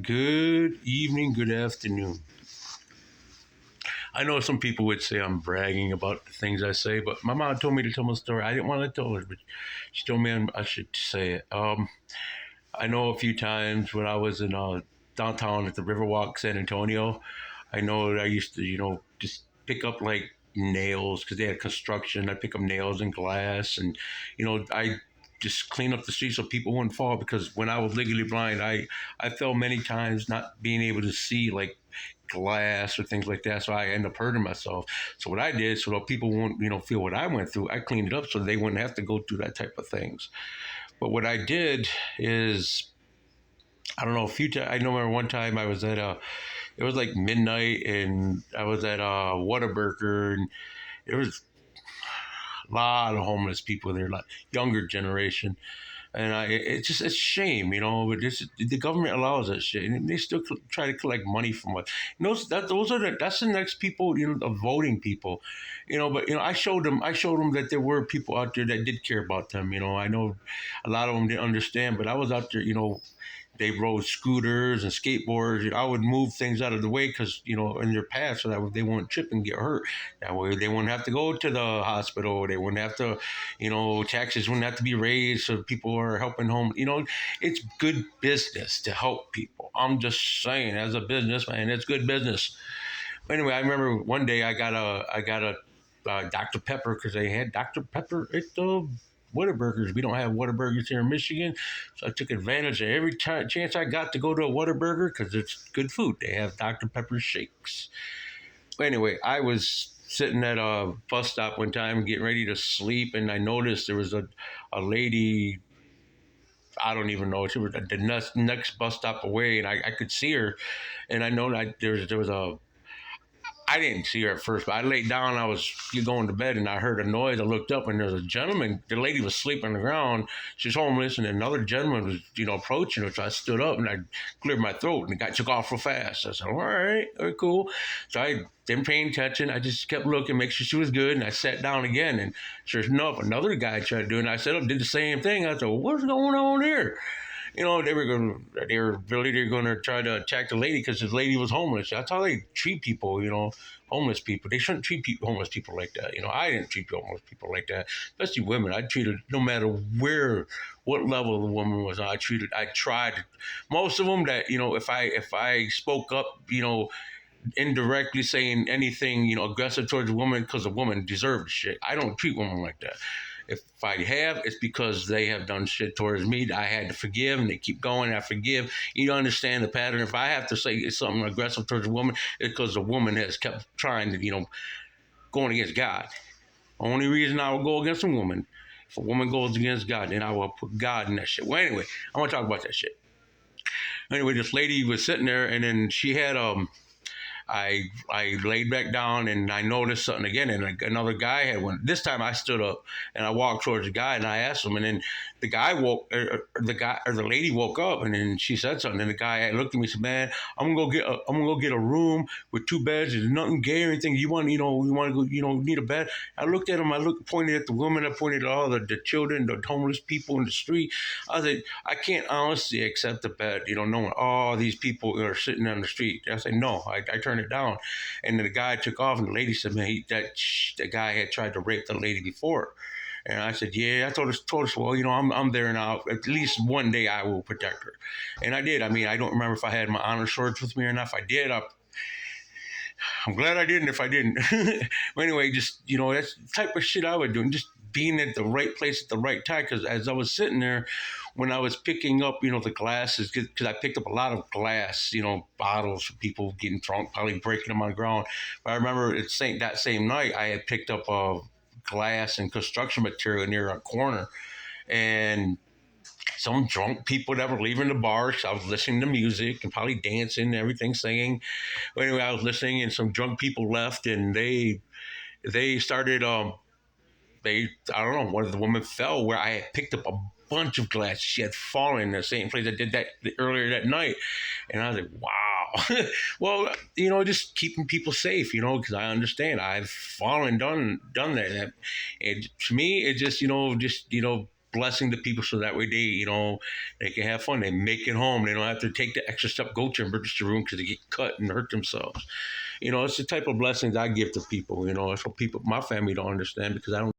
Good evening, good afternoon. I know some people would say I'm bragging about the things I say, but my mom told me to tell my story. I didn't want to tell her, but she told me I should say it. I know a few times when I was in downtown at the Riverwalk, San Antonio, I know that I used to, just pick up like nails because they had construction. I pick up nails and glass, and I just clean up the street so people wouldn't fall. Because when I was legally blind, I fell many times not being able to see like glass or things like that. So I end up hurting myself. So what I did, so that people won't, feel what I went through, I cleaned it up so they wouldn't have to go through that type of things. But what I did is, I don't know, a few times. I remember one time I was at it was like midnight, and I was at Whataburger, and there was a lot of homeless people there, like younger generation. And it's just a shame, but the government allows that shit, and they still try to collect money from us. That's the next people, the voting people, But I showed them that there were people out there that did care about them. I know a lot of them didn't understand, but I was out there, they rode scooters and skateboards. I would move things out of the way because in their path so that they won't trip and get hurt. That way they wouldn't have to go to the hospital. They wouldn't have to, taxes wouldn't have to be raised. So people are helping home. It's good business to help people. I'm just saying, as a businessman, it's good business. But anyway, I remember one day I got a Dr. Pepper because they had Dr. Pepper at the Whataburgers. We don't have Whataburgers here in Michigan, so I took advantage of every chance I got to go to a Whataburger because it's good food. They have Dr. Pepper shakes. But anyway, I was sitting at a bus stop one time getting ready to sleep, and I noticed there was a lady. I don't even know. She was the next bus stop away, and I could see her, and I know that there was a. I didn't see her at first, but I laid down. I was going to bed, and I heard a noise. I looked up, and there's a gentleman. The lady was sleeping on the ground. She's homeless, and another gentleman was, approaching her. So I stood up, and I cleared my throat, and the guy took off real fast. I said, all right, cool. So I didn't pay attention. I just kept looking, make sure she was good, and I sat down again. And sure enough, another guy tried to do it, and I sat up, did the same thing. I said, well, what's going on here? They were going to try to attack the lady because the lady was homeless. That's how they treat people, homeless people. They shouldn't treat homeless people like that. I didn't treat homeless people like that, especially women. I treated, no matter what level the woman was, I tried. Most of them that, if I spoke up, indirectly saying anything, aggressive towards a woman because a woman deserved shit. I don't treat women like that. If I have, it's because they have done shit towards me that I had to forgive, and they keep going. I forgive. You understand the pattern. If I have to say something aggressive towards a woman, it's because the woman has kept trying to, going against God. Only reason I will go against a woman, if a woman goes against God, then I will put God in that shit. Well, anyway, I want to talk about that shit. Anyway, this lady was sitting there, and then she had I laid back down, and I noticed something again, and another guy had one. This time I stood up and I walked towards the guy, and I asked him, and then the lady woke up, and then she said something, and the guy looked at me and said, "Man, I'm gonna go get a room with two beds. There's nothing gay or anything. You want to go, need a bed?" I looked at him. Pointed at the woman. I pointed at all the children, the homeless people in the street. I said, "I can't honestly accept the bed. Knowing all these people are sitting on the street." I said, "No." I turned it down, and then the guy took off, and the lady said, "Man, the guy had tried to rape the lady before." And I said, "Yeah." I told her, "Well, I'm there now. At least one day I will protect her." And I did. I mean, I don't remember if I had my honor swords with me or not. If I did, I'm glad I didn't. If I didn't, but anyway, just that's the type of shit I would do. Just being at the right place at the right time. Because as I was sitting there, when I was picking up, the glasses, because I picked up a lot of glass, bottles for people getting drunk, probably breaking them on the ground. But I remember that same night, I had picked up glass and construction material near a corner, and some drunk people that were leaving the bar. So I was listening to music and probably dancing and everything, singing. But anyway, I was listening, and some drunk people left, and they started I don't know, one of the women fell where I had picked up a bunch of glass. She had fallen in the same place I did that earlier that night. And I was like, wow. Well, just keeping people safe, because I understand I've fallen, done that. And to me, it just, blessing to people so that way they can have fun. They make it home. They don't have to take the extra step, go to emergency room because they get cut and hurt themselves. It's the type of blessings I give to people. That's what people, my family don't understand because I don't